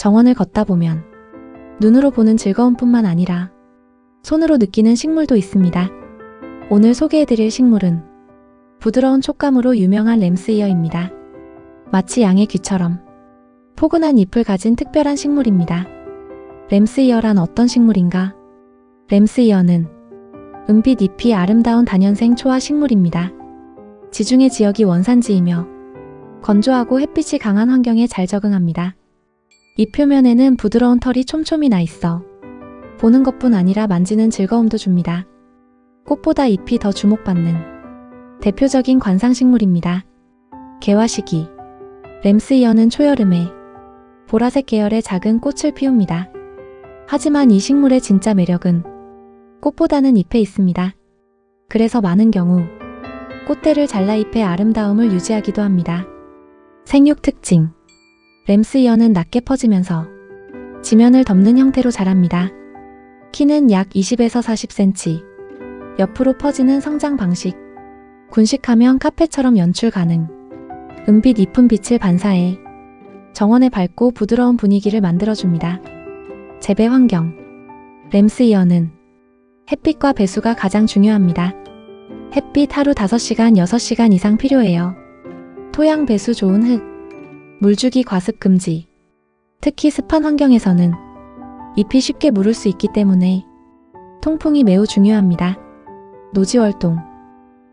정원을 걷다 보면 눈으로 보는 즐거움뿐만 아니라 손으로 느끼는 식물도 있습니다. 오늘 소개해드릴 식물은 부드러운 촉감으로 유명한 램스이어입니다. 마치 양의 귀처럼 포근한 잎을 가진 특별한 식물입니다. 램스이어란 어떤 식물인가? 램스이어는 은빛 잎이 아름다운 다년생 초화 식물입니다. 지중해 지역이 원산지이며 건조하고 햇빛이 강한 환경에 잘 적응합니다. 잎 표면에는 부드러운 털이 촘촘히 나 있어 보는 것뿐 아니라 만지는 즐거움도 줍니다. 꽃보다 잎이 더 주목받는 대표적인 관상식물입니다. 개화 시기 램스이어는 초여름에 보라색 계열의 작은 꽃을 피웁니다. 하지만 이 식물의 진짜 매력은 꽃보다는 잎에 있습니다. 그래서 많은 경우 꽃대를 잘라 잎의 아름다움을 유지하기도 합니다. 생육 특징 램스이어는 낮게 퍼지면서 지면을 덮는 형태로 자랍니다. 키는 약 20에서 40cm, 옆으로 퍼지는 성장 방식, 군식하면 카페처럼 연출 가능, 은빛 잎은 빛을 반사해 정원의 밝고 부드러운 분위기를 만들어줍니다. 재배 환경 램스이어는 햇빛과 배수가 가장 중요합니다. 햇빛 하루 5시간, 6시간 이상 필요해요. 토양 배수 좋은 흙, 물주기 과습 금지. 특히 습한 환경에서는 잎이 쉽게 무를 수 있기 때문에 통풍이 매우 중요합니다. 노지월동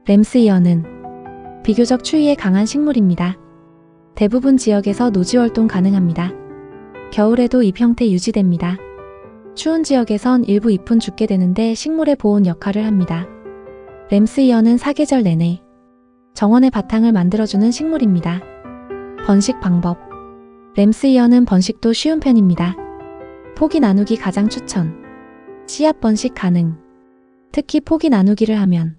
램스이어는 비교적 추위에 강한 식물입니다. 대부분 지역에서 노지월동 가능합니다. 겨울에도 잎 형태 유지됩니다. 추운 지역에선 일부 잎은 죽게 되는데 식물의 보온 역할을 합니다. 램스이어는 사계절 내내 정원의 바탕을 만들어주는 식물입니다. 번식 방법 램스이어는 번식도 쉬운 편입니다. 포기 나누기 가장 추천. 씨앗 번식 가능. 특히 포기 나누기를 하면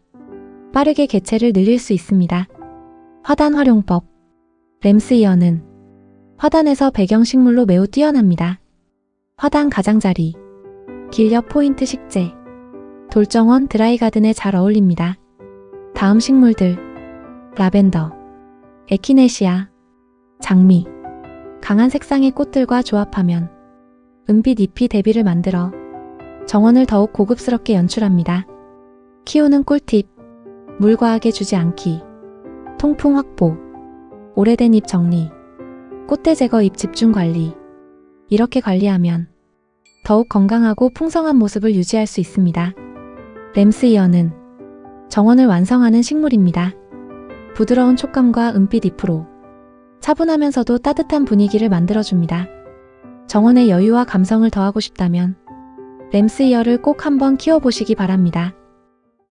빠르게 개체를 늘릴 수 있습니다. 화단 활용법 램스이어는 화단에서 배경식물로 매우 뛰어납니다. 화단 가장자리, 길옆 포인트 식재, 돌정원 드라이가든에 잘 어울립니다. 다음 식물들 라벤더, 에키네시아, 장미. 강한 색상의 꽃들과 조합하면 은빛 잎이 대비를 만들어 정원을 더욱 고급스럽게 연출합니다. 키우는 꿀팁 물 과하게 주지 않기, 통풍 확보, 오래된 잎 정리, 꽃대 제거 잎 집중 관리. 이렇게 관리하면 더욱 건강하고 풍성한 모습을 유지할 수 있습니다. 램스이어는 정원을 완성하는 식물입니다. 부드러운 촉감과 은빛 잎으로 차분하면서도 따뜻한 분위기를 만들어줍니다. 정원의 여유와 감성을 더하고 싶다면 램스이어를 꼭 한번 키워보시기 바랍니다.